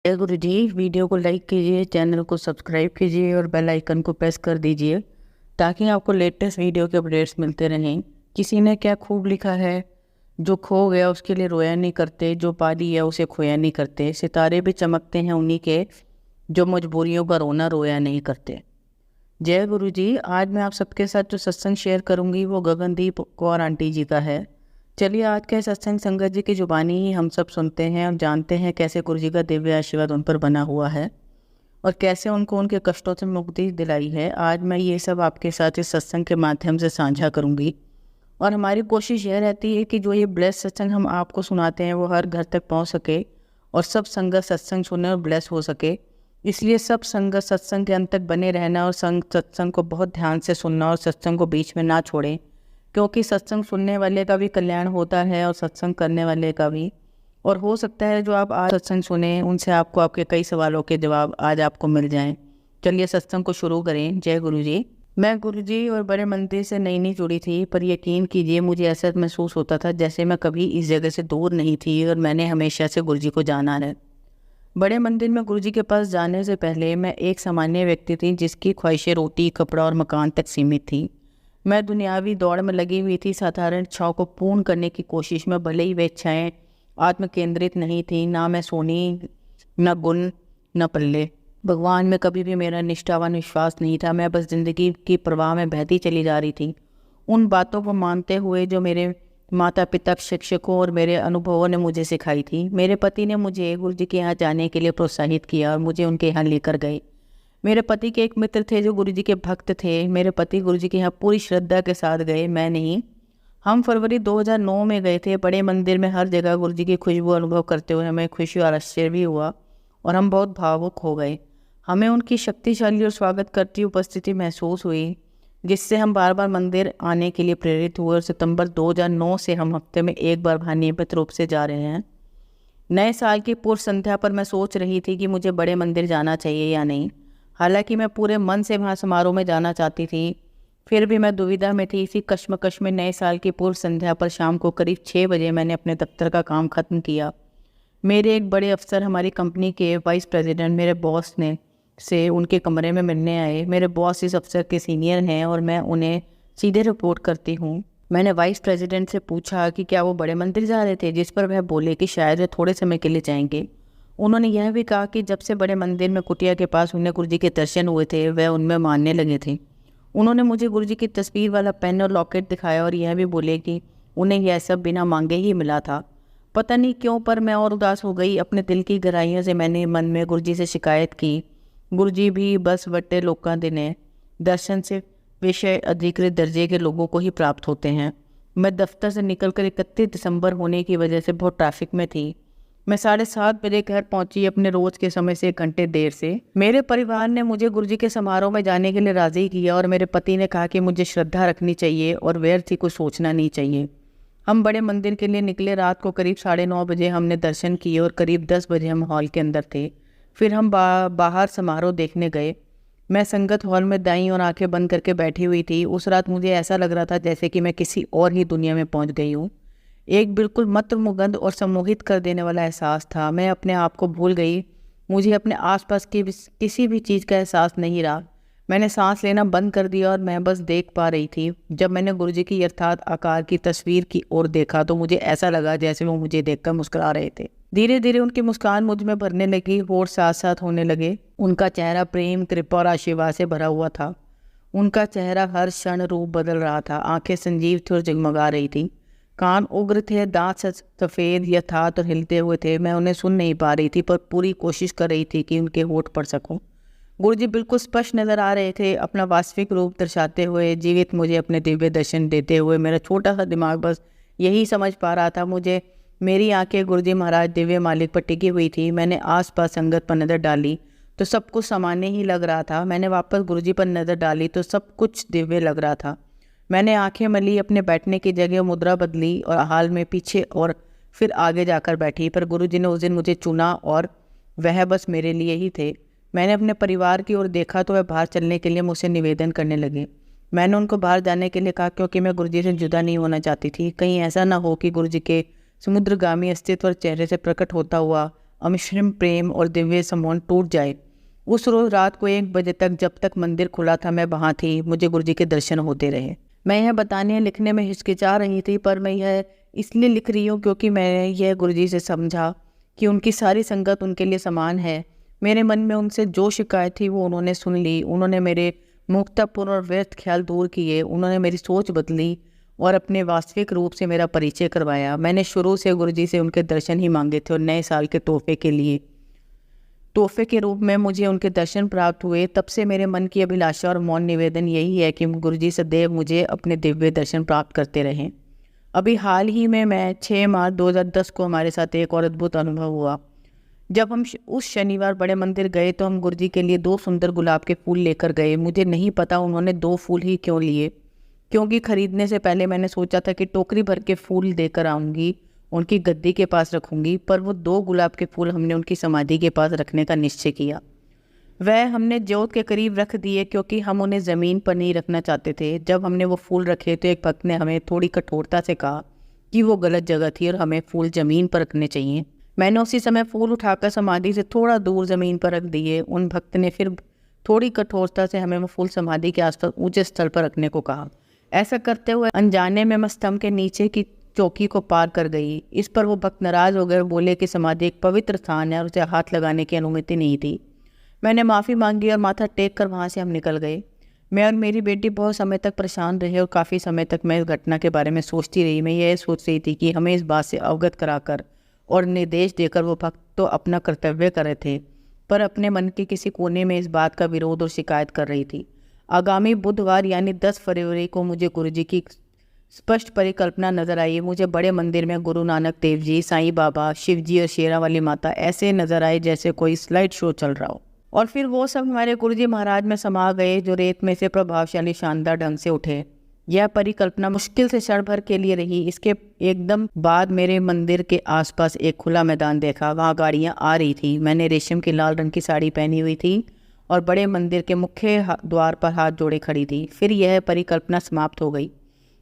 जय गुरु जी। वीडियो को लाइक कीजिए, चैनल को सब्सक्राइब कीजिए और बेल आइकन को प्रेस कर दीजिए ताकि आपको लेटेस्ट वीडियो के अपडेट्स मिलते रहें। किसी ने क्या खूब लिखा है, जो खो गया उसके लिए रोया नहीं करते, जो पा लिया उसे खोया नहीं करते। सितारे भी चमकते हैं उन्हीं के, जो मजबूरियों का रोना रोया नहीं करते। जय गुरु जी। आज मैं आप सबके साथ जो सत्संग शेयर करूंगी वो गगनदीप कौर आंटी जी का है। चलिए आज के सत्संग संगत जी की जुबानी ही हम सब सुनते हैं और जानते हैं कैसे गुरु जी का दिव्य आशीर्वाद उन पर बना हुआ है और कैसे उनको उनके कष्टों से मुक्ति दिलाई है। आज मैं ये सब आपके साथ इस सत्संग के माध्यम से साझा करूंगी और हमारी कोशिश यह रहती है कि जो ये ब्लेस सत्संग हम आपको सुनाते हैं वो हर घर तक पहुंच सके और सब संगत सत्संग सुने और ब्लेस हो सके। इसलिए सब संगत सत्संग के अंत तक बने रहना और सत्संग को बहुत ध्यान से सुनना और सत्संग को बीच में ना छोड़ें, क्योंकि सत्संग सुनने वाले का भी कल्याण होता है और सत्संग करने वाले का भी। और हो सकता है जो आप आज सत्संग सुने उनसे आपको आपके कई सवालों के जवाब आज आपको मिल जाएं। चलिए सत्संग को शुरू करें। जय गुरु जी। मैं गुरु जी और बड़े मंदिर से नई जुड़ी थी, पर यकीन कीजिए मुझे ऐसा महसूस होता था जैसे मैं कभी इस जगह से दूर नहीं थी और मैंने हमेशा से गुरु जी को जाना है। बड़े मंदिर में गुरु जी के पास जाने से पहले मैं एक सामान्य व्यक्ति थी जिसकी ख्वाहिशें रोटी, कपड़ा और मकान तक सीमित थी। मैं दुनियावी दौड़ में लगी हुई थी, साधारण इच्छाओं को पूर्ण करने की कोशिश में। भले ही वे इच्छाएँ आत्म केंद्रित नहीं थी, ना मैं सोनी, न गुण, न पल्ले। भगवान में कभी भी मेरा निष्ठावान विश्वास नहीं था। मैं बस जिंदगी की प्रवाह में बहती चली जा रही थी, उन बातों को मानते हुए जो मेरे माता पिता, शिक्षकों और मेरे अनुभवों ने मुझे सिखाई थी। मेरे पति ने मुझे गुरु जी के यहाँ जाने के लिए प्रोत्साहित किया और मुझे उनके यहाँ लेकर गए। मेरे पति के एक मित्र थे जो गुरु जी के भक्त थे। मेरे पति गुरु जी के यहाँ पूरी श्रद्धा के साथ गए, मैं नहीं। हम फरवरी 2009 में गए थे। बड़े मंदिर में हर जगह गुरु जी की खुशबू अनुभव करते हुए हमें खुशी और आश्चर्य भी हुआ और हम बहुत भावुक हो गए। हमें उनकी शक्तिशाली और स्वागत करती उपस्थिति महसूस हुई, जिससे हम बार बार मंदिर आने के लिए प्रेरित हुए और सितंबर 2009 से हम हफ्ते में एक बार वहाँ नियमित रूप से जा रहे हैं। नए साल की पूर्व संध्या पर मैं सोच रही थी कि मुझे बड़े मंदिर जाना चाहिए या नहीं। हालांकि मैं पूरे मन से वहाँ समारोह में जाना चाहती थी, फिर भी मैं दुविधा में थी। इसी कश्मकश में नए साल की पूर्व संध्या पर शाम को करीब 6 बजे मैंने अपने दफ्तर का काम ख़त्म किया। मेरे एक बड़े अफसर, हमारी कंपनी के वाइस प्रेसिडेंट, मेरे बॉस ने से उनके कमरे में मिलने आए। मेरे बॉस इस अफसर के सीनियर हैं और मैं उन्हें सीधे रिपोर्ट करती हूँ। मैंने वाइस प्रेसिडेंट से पूछा कि क्या वो बड़े मंदिर जा रहे थे, जिस पर वह बोले कि शायद वे थोड़े समय के लिए जाएंगे। उन्होंने यह भी कहा कि जब से बड़े मंदिर में कुटिया के पास उन्हें गुरु जी के दर्शन हुए थे वह उनमें मानने लगे थे। उन्होंने मुझे गुरु जी की तस्वीर वाला पेन और लॉकेट दिखाया और यह भी बोले कि उन्हें यह सब बिना मांगे ही मिला था। पता नहीं क्यों पर मैं और उदास हो गई। अपने दिल की गहराइयों से मैंने मन में गुरु जी से शिकायत की, गुरु जी भी बस वट्टे लोकां दे ने, दर्शन से विषय अधिकृत दर्जे के लोगों को ही प्राप्त होते हैं। मैं दफ्तर से निकलकर 31 दिसंबर होने की वजह से बहुत ट्रैफिक में थी। मैं 7:30 बजे घर पहुंची, अपने रोज के समय से 1 घंटे देर से। मेरे परिवार ने मुझे गुरु जी के समारोह में जाने के लिए राजी किया और मेरे पति ने कहा कि मुझे श्रद्धा रखनी चाहिए और व्यर्थ ही कुछ सोचना नहीं चाहिए। हम बड़े मंदिर के लिए निकले। रात को करीब 9:30 बजे हमने दर्शन किए और करीब 10 बजे हम हॉल के अंदर थे। फिर हम बाहर समारोह देखने गए। मैं संगत हॉल में दाईं और आंखें बंद करके बैठी हुई थी। उस रात मुझे ऐसा लग रहा था जैसे कि मैं किसी और ही दुनिया में पहुंच गई हूँ। एक बिल्कुल मंत्रमुग्ध और सम्मोहित कर देने वाला एहसास था। मैं अपने आप को भूल गई। मुझे अपने आसपास की किसी भी चीज़ का एहसास नहीं रहा। मैंने सांस लेना बंद कर दिया और मैं बस देख पा रही थी। जब मैंने गुरु जी की यथार्थ आकार की तस्वीर की ओर देखा तो मुझे ऐसा लगा जैसे वो मुझे देखकर मुस्कुरा रहे थे। धीरे धीरे उनकी मुस्कान मुझ में भरने लगी, होठ साथ साथ होने लगे। उनका चेहरा प्रेम, कृपा और आशीर्वाद से भरा हुआ था। उनका चेहरा हर क्षण रूप बदल रहा था। आंखें संजीव थी और जगमगा रही थी। कान उग्र थे, दांत सफ़ेद यथार्थ और हिलते हुए थे। मैं उन्हें सुन नहीं पा रही थी पर पूरी कोशिश कर रही थी कि उनके होठ पढ़ सकूं। गुरुजी बिल्कुल स्पष्ट नजर आ रहे थे, अपना वास्तविक रूप दर्शाते हुए, जीवित मुझे अपने दिव्य दर्शन देते हुए। मेरा छोटा सा दिमाग बस यही समझ पा रहा था। मुझे मेरी आंखें गुरुजी महाराज दिव्य मालिक पर टिकी हुई थी। मैंने आसपास संगत पर नज़र डाली तो सब कुछ सामान्य ही लग रहा था। मैंने वापस गुरुजी पर नज़र डाली तो सब कुछ दिव्य लग रहा था। मैंने आंखें मली, अपने बैठने की जगह मुद्रा बदली और हाल में पीछे और फिर आगे जाकर बैठी। पर गुरुजी ने उस दिन मुझे चुना और वह बस मेरे लिए ही थे। मैंने अपने परिवार की ओर देखा तो वह बाहर चलने के लिए मुझसे निवेदन करने लगे। मैंने उनको बाहर जाने के लिए कहा क्योंकि मैं गुरुजी से जुदा नहीं होना चाहती थी। कहीं ऐसा ना हो कि गुरुजी के समुद्रगामी अस्तित्व और चेहरे से प्रकट होता हुआ अमिश्रम प्रेम और दिव्य संबंध टूट जाए। उस रोज़ रात को 1 बजे तक, जब तक मंदिर खुला था, मैं वहाँ थी। मुझे गुरुजी के दर्शन होते रहे। मैं यह बताने लिखने में हिचकिचा रही थी, पर मैं यह इसलिए लिख रही हूँ क्योंकि मैंने यह गुरुजी से समझा कि उनकी सारी संगत उनके लिए समान है। मेरे मन में उनसे जो शिकायत थी वो उन्होंने सुन ली। उन्होंने मेरे मूर्खतापूर्ण और व्यर्थ ख्याल दूर किए। उन्होंने मेरी सोच बदली और अपने वास्तविक रूप से मेरा परिचय करवाया। मैंने शुरू से गुरुजी से उनके दर्शन ही मांगे थे और नए साल के तोहफे के रूप में मुझे उनके दर्शन प्राप्त हुए। तब से मेरे मन की अभिलाषा और मौन निवेदन यही है कि गुरुजी सदैव मुझे अपने दिव्य दर्शन प्राप्त करते रहें। अभी हाल ही में मैं 6 मार्च 2010 को हमारे साथ एक और अद्भुत अनुभव हुआ। जब हम उस शनिवार बड़े मंदिर गए तो हम गुरुजी के लिए 2 सुंदर गुलाब के फूल लेकर गए। मुझे नहीं पता उन्होंने 2 फूल ही क्यों लिए, क्योंकि खरीदने से पहले मैंने सोचा था कि टोकरी भर के फूल देकर आऊँगी, उनकी गद्दी के पास रखूँगी, पर वो 2 गुलाब के फूल हमने उनकी समाधि के पास रखने का निश्चय किया। वह हमने ज्योत के करीब रख दिए क्योंकि हम उन्हें ज़मीन पर नहीं रखना चाहते थे। जब हमने वो फूल रखे तो एक भक्त ने हमें थोड़ी कठोरता से कहा कि वो गलत जगह थी और हमें फूल ज़मीन पर रखने चाहिए। मैंने उसी समय फूल उठाकर समाधि से थोड़ा दूर ज़मीन पर रख दिए। उन भक्त ने फिर थोड़ी कठोरता से हमें वो फूल समाधि के आसपास ऊंचे स्थल पर रखने को कहा। ऐसा करते हुए अनजाने में मैं स्तंभ के नीचे की चौकी को पार कर गई। इस पर वो भक्त नाराज हो गए, बोले कि समाधि एक पवित्र स्थान है और उसे हाथ लगाने की अनुमति नहीं थी। मैंने माफ़ी मांगी और माथा टेक कर वहाँ से हम निकल गए। मैं और मेरी बेटी बहुत समय तक परेशान रहे और काफ़ी समय तक मैं इस घटना के बारे में सोचती रही। मैं यह सोच रही थी कि हमें इस बात से अवगत कराकर और निर्देश देकर वो भक्त तो अपना कर्तव्य कर रहे थे, पर अपने मन के किसी कोने में इस बात का विरोध और शिकायत कर रही थी। आगामी बुधवार यानी 10 फरवरी को मुझे गुरुजी की स्पष्ट परिकल्पना नजर आई। मुझे बड़े मंदिर में गुरु नानक देव जी, साईं बाबा, शिव जी और शेरा वाली माता ऐसे नजर आए जैसे कोई स्लाइड शो चल रहा हो। और फिर वो सब हमारे गुरुजी महाराज में समा गए जो रेत में से प्रभावशाली शानदार ढंग से उठे। यह परिकल्पना मुश्किल से क्षण भर के लिए रही। इसके एकदम बाद मेरे मंदिर के आसपास एक खुला मैदान देखा। वहाँ गाड़ियाँ आ रही थी। मैंने रेशम की लाल रंग की साड़ी पहनी हुई थी और बड़े मंदिर के मुख्य द्वार पर हाथ जोड़े खड़ी थी। फिर यह परिकल्पना समाप्त हो गई।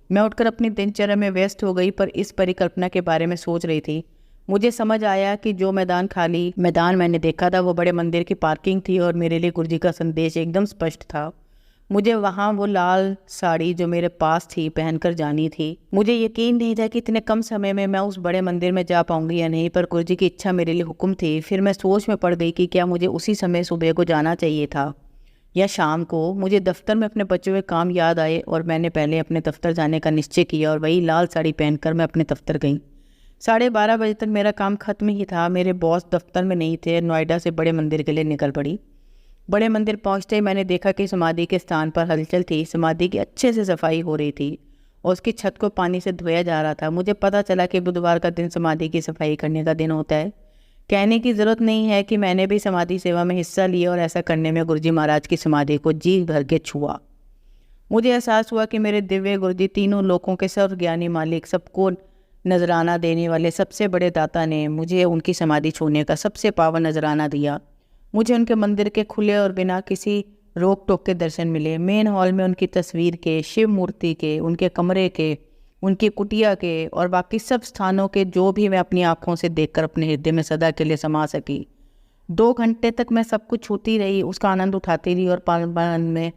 मैं उठकर अपनी दिनचर्या में व्यस्त हो गई, पर इस परिकल्पना के बारे में सोच रही थी। मुझे समझ आया कि जो खाली मैदान मैंने देखा था वो बड़े मंदिर की पार्किंग थी और मेरे लिए गुरुजी का संदेश एकदम स्पष्ट था। मुझे वहाँ वो लाल साड़ी जो मेरे पास थी पहनकर जानी थी। मुझे यकीन नहीं था कि इतने कम समय में मैं उस बड़े मंदिर में जा पाऊंगी या नहीं, पर गुरुजी की इच्छा मेरे लिए हुक्म थी। फिर मैं सोच में पड़ गई कि क्या मुझे उसी समय सुबह को जाना चाहिए था या शाम को। मुझे दफ्तर में अपने बचे हुए काम याद आए और मैंने पहले अपने दफ्तर जाने का निश्चय किया और वही लाल साड़ी पहनकर मैं अपने दफ्तर गई। 12:30 बजे तक मेरा काम खत्म ही था। मेरे बॉस दफ्तर में नहीं थे। नोएडा से बड़े मंदिर के लिए निकल पड़ी। बड़े मंदिर पहुंचते ही मैंने देखा कि समाधि के स्थान पर हलचल थी। समाधि की अच्छे से सफाई हो रही थी और उसकी छत को पानी से धोया जा रहा था। मुझे पता चला कि बुधवार का दिन समाधि की सफाई करने का दिन होता है। कहने की ज़रूरत नहीं है कि मैंने भी समाधि सेवा में हिस्सा लिया और ऐसा करने में गुरुजी महाराज की समाधि को जी भर के छुआ। मुझे एहसास हुआ कि मेरे दिव्य गुरुजी, तीनों लोकों के सर्वज्ञानी मालिक, सबको नजराना देने वाले सबसे बड़े दाता ने मुझे उनकी समाधि छूने का सबसे पावन नजराना दिया। मुझे उनके मंदिर के खुले और बिना किसी रोक टोक के दर्शन मिले। मेन हॉल में उनकी तस्वीर के, शिव मूर्ति के, उनके कमरे के, उनकी कुटिया के और बाकी सब स्थानों के जो भी मैं अपनी आँखों से देखकर अपने हृदय में सदा के लिए समा सकी। 2 घंटे तक मैं सब कुछ छूती रही, उसका आनंद उठाती रही और पावन में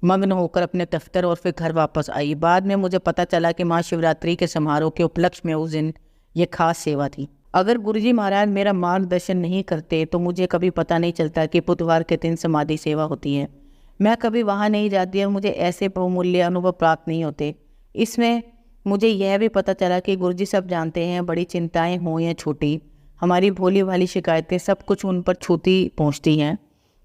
मग्न होकर अपने दफ्तर और फिर घर वापस आई। बाद में मुझे पता चला कि महाशिवरात्रि के समारोह के उपलक्ष्य में उस दिन ये खास सेवा थी। अगर गुरुजी महाराज मेरा मार्गदर्शन नहीं करते तो मुझे कभी पता नहीं चलता कि बुधवार के दिन समाधि सेवा होती है। मैं कभी वहाँ नहीं जाती और मुझे ऐसे बहुमूल्य अनुभव प्राप्त नहीं होते। इसमें मुझे यह भी पता चला कि गुरुजी सब जानते हैं, बड़ी चिंताएं हों या छोटी, हमारी भोली भाली शिकायतें सब कुछ उन पर छूती पहुँचती हैं।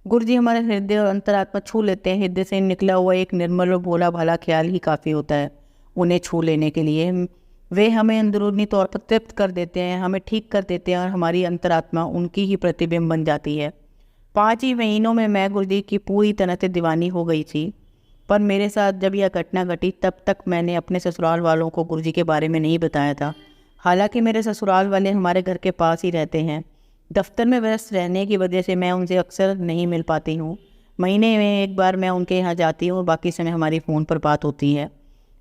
गुरुजी हमारे हृदय और अंतरात्मा छू लेते हैं। हृदय से निकला हुआ एक निर्मल और भोला भाला ख्याल ही काफ़ी होता है उन्हें छू लेने के लिए। वे हमें अंदरूनी तौर पर तृप्त कर देते हैं, हमें ठीक कर देते हैं और हमारी अंतरात्मा उनकी ही प्रतिबिंब बन जाती है। 5 ही महीनों में मैं गुरुजी की पूरी तरह से दीवानी हो गई थी। पर मेरे साथ जब यह घटना घटी तब तक मैंने अपने ससुराल वालों को गुरुजी के बारे में नहीं बताया था। हालांकि मेरे ससुराल वाले हमारे घर के पास ही रहते हैं। दफ्तर में व्यस्त रहने की वजह से मैं उनसे अक्सर नहीं मिल पाती हूँ। महीने में एक बार मैं उनके यहाँ जाती हूँ और बाकी समय हमारी फ़ोन पर बात होती है।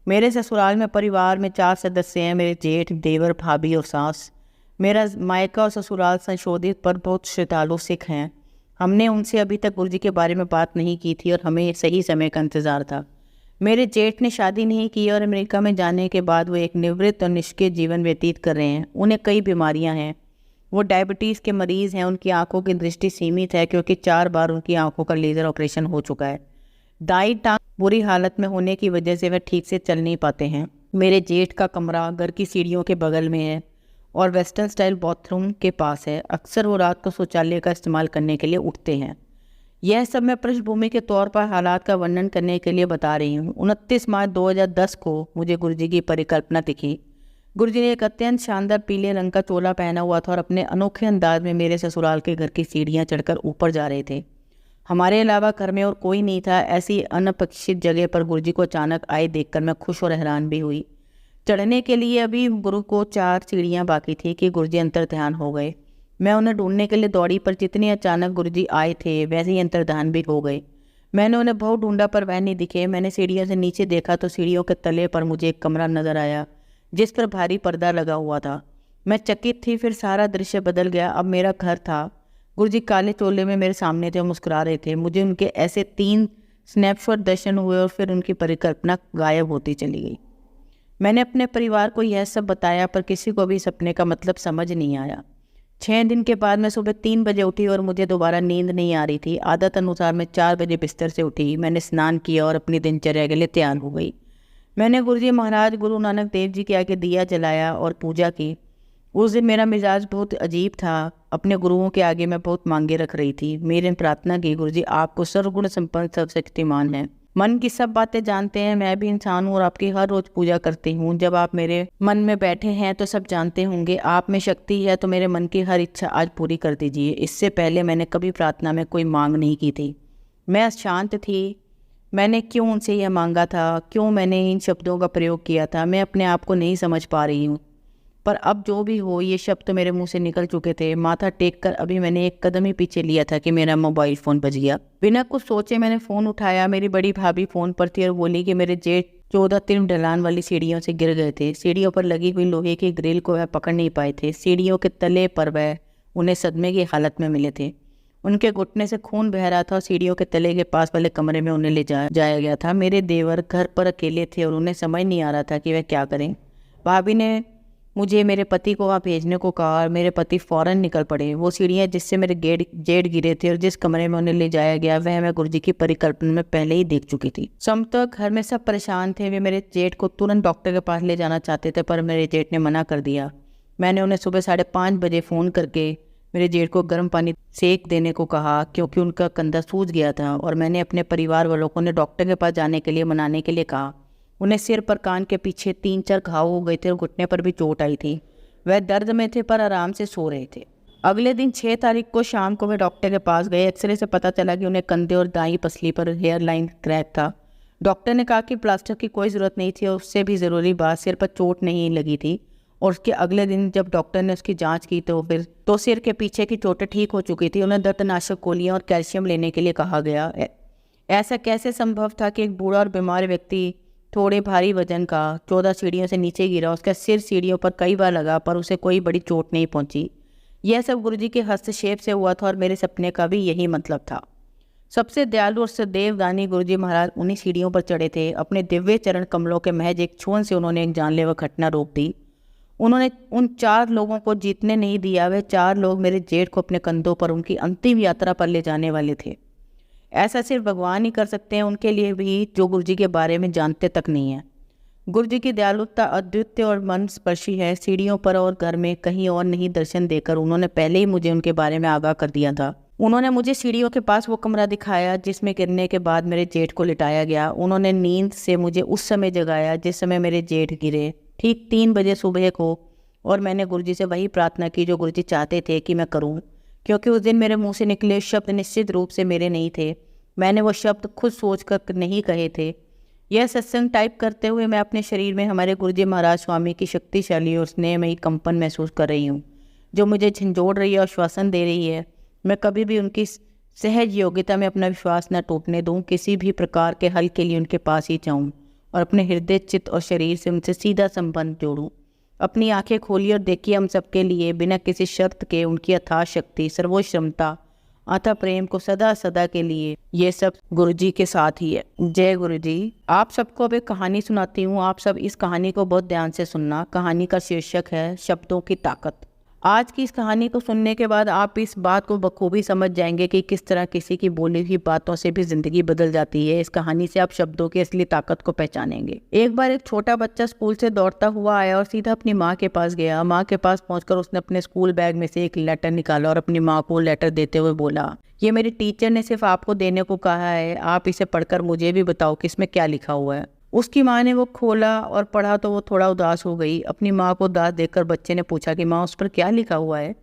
मेरे ससुराल में परिवार में 4 सदस्य हैं, मेरे जेठ, देवर, भाभी और सास। मेरा मायका और ससुराल संशोधित पर बहुत श्रद्धालु सिख हैं। हमने उनसे अभी तक गुरुजी के बारे में बात नहीं की थी और हमें सही समय का इंतज़ार था। मेरे जेठ ने शादी नहीं की और अमेरिका में जाने के बाद वो एक निवृत्त और निष्क्रिय जीवन व्यतीत कर रहे हैं। उन्हें कई बीमारियां हैं। वो डायबिटीज़ के मरीज़ हैं। उनकी आंखों की दृष्टि सीमित है क्योंकि 4 बार उनकी आंखों का लेज़र ऑपरेशन हो चुका है। दाई टांग बुरी हालत में होने की वजह से वह ठीक से चल नहीं पाते हैं। मेरे जेठ का कमरा घर की सीढ़ियों के बगल में है और वेस्टर्न स्टाइल बाथरूम के पास है। अक्सर वो रात को शौचालय का इस्तेमाल करने के लिए उठते हैं। यह सब मैं पृष्ठभूमि के तौर पर हालात का वर्णन करने के लिए बता रही हूँ। 29 मार्च 2010 को मुझे गुरुजी की परिकल्पना दिखी। गुरुजी ने एक अत्यंत शानदार पीले रंग का चोला पहना हुआ था और अपने अनोखे अंदाज में मेरे ससुराल के घर की सीढ़ियाँ चढ़कर ऊपर जा रहे थे। हमारे अलावा घर में और कोई नहीं था। ऐसी अनपेक्षित जगह पर गुरुजी को अचानक आए देखकर मैं खुश और हैरान भी हुई। चढ़ने के लिए अभी गुरु को 4 सीढ़ियाँ बाकी थी कि गुरुजी अंतर्ध्यान हो गए। मैं उन्हें ढूंढने के लिए दौड़ी, पर जितनी अचानक गुरुजी आए थे वैसे ही अंतर्ध्यान भी हो गए। मैंने उन्हें बहुत ढूंढा पर वह नहीं दिखे। मैंने सीढ़ियों से नीचे देखा तो सीढ़ियों के तले पर मुझे एक कमरा नजर आया जिस पर भारी पर्दा लगा हुआ था। मैं चकित थी। फिर सारा दृश्य बदल गया। अब मेरा घर था। गुरुजी काले चोले में मेरे सामने थे और मुस्कुरा रहे थे। मुझे उनके ऐसे 3 स्नैपशॉट दर्शन हुए और फिर उनकी परिकल्पना गायब होती चली गई। मैंने अपने परिवार को यह सब बताया पर किसी को भी सपने का मतलब समझ नहीं आया। 6 दिन के बाद मैं सुबह 3 बजे उठी और मुझे दोबारा नींद नहीं आ रही थी। आदत अनुसार मैं 4 बजे बिस्तर से उठी। मैंने स्नान किया और अपनी दिनचर्या के लिए तैयार हो गई। मैंने गुरुजी महाराज गुरु नानक देव जी के आगे दिया जलाया और पूजा की। उस दिन मेरा मिजाज बहुत अजीब था। अपने गुरुओं के आगे मैं बहुत मांगे रख रही थी। मेरे प्रार्थना की, गुरुजी आपको सर्वगुण संपन्न सर्वशक्तिमान है, मन की सब बातें जानते हैं। मैं भी इंसान हूँ और आपकी हर रोज पूजा करती हूँ। जब आप मेरे मन में बैठे हैं तो सब जानते होंगे। आप में शक्ति है तो मेरे मन की हर इच्छा आज पूरी कर दीजिए। इससे पहले मैंने कभी प्रार्थना में कोई मांग नहीं की थी। मैं अशांत थी। मैंने क्यों उनसे यह मांगा था? क्यों मैंने इन शब्दों का प्रयोग किया था? मैं अपने आप को नहीं समझ पा रही हूँ। पर अब जो भी हो, ये शब्द तो मेरे मुंह से निकल चुके थे। माथा टेक कर अभी मैंने एक कदम ही पीछे लिया था कि मेरा मोबाइल फ़ोन बज गया। बिना कुछ सोचे मैंने फ़ोन उठाया। मेरी बड़ी भाभी फ़ोन पर थी और बोली कि मेरे जेठ 14 3 ढलान वाली सीढ़ियों से गिर गए थे। सीढ़ियों पर लगी हुई लोहे की ग्रिल को वह पकड़ नहीं पाए थे। सीढ़ियों के तले पर वह उन्हें सदमे की हालत में मिले थे। उनके घुटने से खून बह रहा था और सीढ़ियों के तले के पास वाले कमरे में उन्हें ले जाया गया था। मेरे देवर घर पर अकेले थे और उन्हें समझ नहीं आ रहा था कि वह क्या करें। भाभी ने मुझे मेरे पति को वहाँ भेजने को कहा और मेरे पति फ़ौरन निकल पड़े। वो सीढ़ियाँ जिससे मेरे जेठ गिरे थे और जिस कमरे में उन्हें ले जाया गया वह मैं गुरुजी की परिकल्पना में पहले ही देख चुकी थी। समतः घर में सब परेशान थे। वे मेरे जेठ को तुरंत डॉक्टर के पास ले जाना चाहते थे पर मेरे जेठ ने मना कर दिया। मैंने उन्हें सुबह 5:30 बजे फ़ोन करके मेरे जेठ को गर्म पानी सेक देने को कहा क्योंकि उनका कंधा सूज गया था। और मैंने अपने परिवार वालों को उन्हें डॉक्टर के पास जाने के लिए मनाने के लिए कहा। उन्हें सिर पर कान के पीछे 3-4 घाव हो गए थे और घुटने पर भी चोट आई थी। वह दर्द में थे पर आराम से सो रहे थे। अगले दिन 6 तारीख को शाम को वे डॉक्टर के पास गए। एक्सरे से पता चला कि उन्हें कंधे और दाईं पसली पर हेयर लाइन क्रैक था। डॉक्टर ने कहा कि प्लास्टर की कोई ज़रूरत नहीं थी और उससे भी ज़रूरी बात, सिर पर चोट नहीं लगी थी। और उसके अगले दिन जब डॉक्टर ने उसकी जांच की तो सिर के पीछे की चोटें ठीक हो चुकी थी। उन्हें दर्दनाशक गोलियां और कैल्शियम लेने के लिए कहा गया। ऐसा कैसे संभव था कि एक बूढ़ा और बीमार व्यक्ति थोड़े भारी वजन का 14 सीढ़ियों से नीचे गिरा? उसका सिर सीढ़ियों पर कई बार लगा पर उसे कोई बड़ी चोट नहीं पहुंची। यह सब गुरुजी के हस्तक्षेप से हुआ था और मेरे सपने का भी यही मतलब था। सबसे दयालु और सदैव दानी गुरुजी महाराज उन्हीं सीढ़ियों पर चढ़े थे। अपने दिव्य चरण कमलों के महज एक छुअन से उन्होंने एक जानलेवा घटना रोक दी। उन्होंने उन 4 लोगों को जीतने नहीं दिया। वह 4 लोग मेरे जेठ को अपने कंधों पर उनकी अंतिम यात्रा पर ले जाने वाले थे। ऐसा सिर्फ भगवान ही कर सकते हैं, उनके लिए भी जो गुरुजी के बारे में जानते तक नहीं है। गुरुजी की दयालुता अद्वितीय और मन स्पर्शी है। सीढ़ियों पर और घर में कहीं और नहीं दर्शन देकर उन्होंने पहले ही मुझे उनके बारे में आगाह कर दिया था। उन्होंने मुझे सीढ़ियों के पास वो कमरा दिखाया जिसमें गिरने के बाद मेरे जेठ को लिटाया गया। उन्होंने नींद से मुझे उस समय जगाया जिस समय मेरे जेठ गिरे, ठीक 3 बजे सुबह को। और मैंने गुरुजी से वही प्रार्थना की जो गुरुजी चाहते थे कि मैं करूं, क्योंकि उस दिन मेरे मुंह से निकले शब्द निश्चित रूप से मेरे नहीं थे। मैंने वो शब्द खुद सोचकर नहीं कहे थे। यह सत्संग टाइप करते हुए मैं अपने शरीर में हमारे गुरुजी महाराज स्वामी की शक्तिशाली और स्नेहमयी कंपन महसूस कर रही हूँ, जो मुझे झंझोड़ रही है और श्वासन दे रही है। मैं कभी भी उनकी सहज योग्यता में अपना विश्वास न टूटने दूँ। किसी भी प्रकार के हल के लिए उनके पास ही जाऊँ और अपने हृदय, चित्त और शरीर से उनसे सीधा संबंध जोड़ूँ। अपनी आंखें खोलिए और देखिए हम सबके लिए बिना किसी शर्त के उनकी अथाह शक्ति, सर्वोच्च क्षमता, अतः प्रेम को सदा सदा के लिए, ये सब गुरु जी के साथ ही है। जय गुरु जी। आप सबको अब एक कहानी सुनाती हूँ, आप सब इस कहानी को बहुत ध्यान से सुनना। कहानी का शीर्षक है शब्दों की ताकत। आज की इस कहानी को सुनने के बाद आप इस बात को बखूबी समझ जाएंगे कि किस तरह किसी की बोली हुई बातों से भी जिंदगी बदल जाती है। इस कहानी से आप शब्दों की असली ताकत को पहचानेंगे। एक बार एक छोटा बच्चा स्कूल से दौड़ता हुआ आया और सीधा अपनी माँ के पास गया। माँ के पास पहुंचकर उसने अपने स्कूल बैग में से एक लेटर निकाला और अपनी माँ को लेटर देते हुए बोला, ये मेरे टीचर ने सिर्फ आपको देने को कहा है, आप इसे पढ़कर मुझे भी बताओ कि इसमें क्या लिखा हुआ है। उसकी माँ ने वो खोला और पढ़ा तो वो थोड़ा उदास हो गई। अपनी माँ को उदास देखकर बच्चे ने पूछा कि माँ उस पर क्या लिखा हुआ है।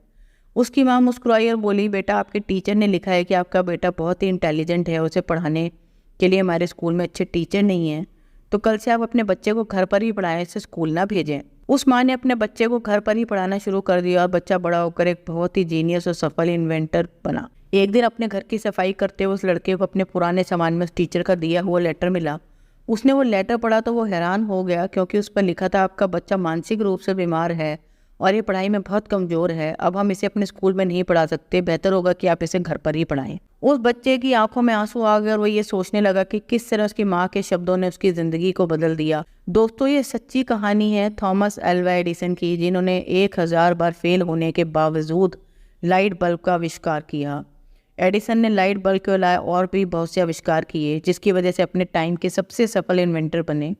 उसकी माँ मुस्कुराई और बोली, बेटा आपके टीचर ने लिखा है कि आपका बेटा बहुत ही इंटेलिजेंट है, उसे पढ़ाने के लिए हमारे स्कूल में अच्छे टीचर नहीं हैं, तो कल से आप अपने बच्चे को घर पर ही पढ़ाएं, इसे स्कूल ना भेजें। उस माँ ने अपने बच्चे को घर पर ही पढ़ाना शुरू कर दिया और बच्चा बड़ा होकर एक बहुत ही जीनियस और सफल इन्वेंटर बना। एक दिन अपने घर की सफाई करते हुए उस लड़के को अपने पुराने सामान में उस टीचर का दिया हुआ लेटर मिला। उसने वो लेटर पढ़ा तो वो हैरान हो गया, क्योंकि उस पर लिखा था, आपका बच्चा मानसिक रूप से बीमार है और ये पढ़ाई में बहुत कमज़ोर है, अब हम इसे अपने स्कूल में नहीं पढ़ा सकते, बेहतर होगा कि आप इसे घर पर ही पढ़ाएं। उस बच्चे की आंखों में आंसू आ गए और वो ये सोचने लगा कि किस तरह उसकी माँ के शब्दों ने उसकी ज़िंदगी को बदल दिया। दोस्तों, ये सच्ची कहानी है थॉमस एल्वा एडिसन की, जिन्होंने 1000 बार फेल होने के बावजूद लाइट बल्ब का आविष्कार किया। एडिसन ने लाइट बल्ब के अलावा और भी बहुत से आविष्कार किए, जिसकी वजह से अपने टाइम के सबसे सफल इन्वेंटर बने।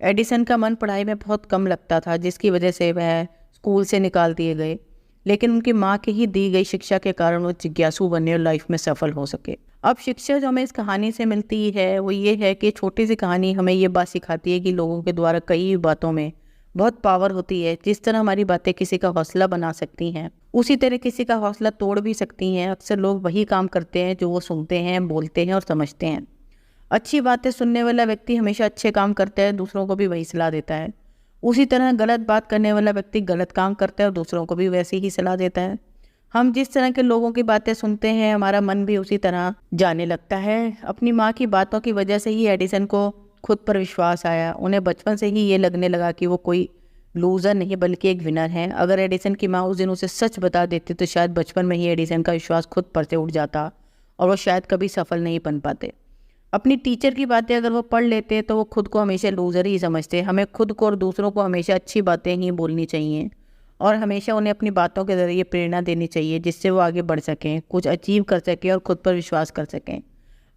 एडिसन का मन पढ़ाई में बहुत कम लगता था, जिसकी वजह से वह स्कूल से निकाल दिए गए, लेकिन उनकी माँ की ही दी गई शिक्षा के कारण वो जिज्ञासु बने और लाइफ में सफल हो सके। अब शिक्षा जो हमें इस कहानी से मिलती है वो ये है कि छोटी सी कहानी हमें ये बात सिखाती है कि लोगों के द्वारा कई बातों में बहुत पावर होती है। जिस तरह हमारी बातें किसी का हौसला बना सकती हैं, उसी तरह किसी का हौसला तोड़ भी सकती हैं। अक्सर लोग वही काम करते हैं जो वो सुनते हैं, बोलते हैं और समझते हैं। अच्छी बातें सुनने वाला व्यक्ति हमेशा अच्छे काम करता है, दूसरों को भी वही सलाह देता है। उसी तरह गलत बात करने वाला व्यक्ति गलत काम करता है और दूसरों को भी वैसे ही सलाह देता है। हम जिस तरह के लोगों की बातें सुनते हैं, हमारा मन भी उसी तरह जाने लगता है। अपनी माँ की बातों की वजह से ही एडिसन को खुद पर विश्वास आया। उन्हें बचपन से ही ये लगने लगा कि वो कोई लूज़र नहीं बल्कि एक विनर है। अगर एडिसन की माँ उस दिन उसे सच बता देती तो शायद बचपन में ही एडिसन का विश्वास खुद पर से उठ जाता और वो शायद कभी सफल नहीं बन पाते। अपनी टीचर की बातें अगर वो पढ़ लेते तो वो खुद को हमेशा लूज़र ही समझते। हमें खुद को और दूसरों को हमेशा अच्छी बातें ही बोलनी चाहिए और हमेशा उन्हें अपनी बातों के ज़रिए प्रेरणा देनी चाहिए, जिससे वो आगे बढ़ सकें, कुछ अचीव कर सकें और खुद पर विश्वास कर सकें।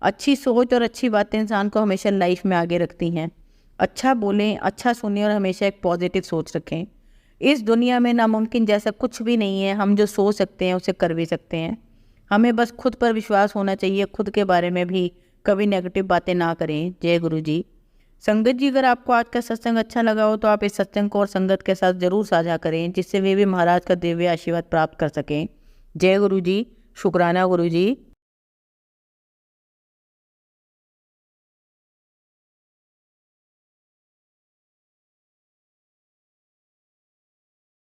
अच्छी सोच और अच्छी बातें इंसान को हमेशा लाइफ में आगे रखती हैं। अच्छा बोलें, अच्छा सुनें और हमेशा एक पॉजिटिव सोच रखें। इस दुनिया में नामुमकिन जैसा कुछ भी नहीं है। हम जो सोच सकते हैं उसे कर भी सकते हैं। हमें बस खुद पर विश्वास होना चाहिए। खुद के बारे में भी कभी नेगेटिव बातें ना करें। जय गुरु जी। संगत जी, अगर आपको आज का सत्संग अच्छा लगा हो तो आप इस सत्संग को और संगत के साथ ज़रूर साझा करें, जिससे वे भी महाराज का दिव्य आशीर्वाद प्राप्त कर सकें। जय गुरु जी। शुक्राना गुरु जी।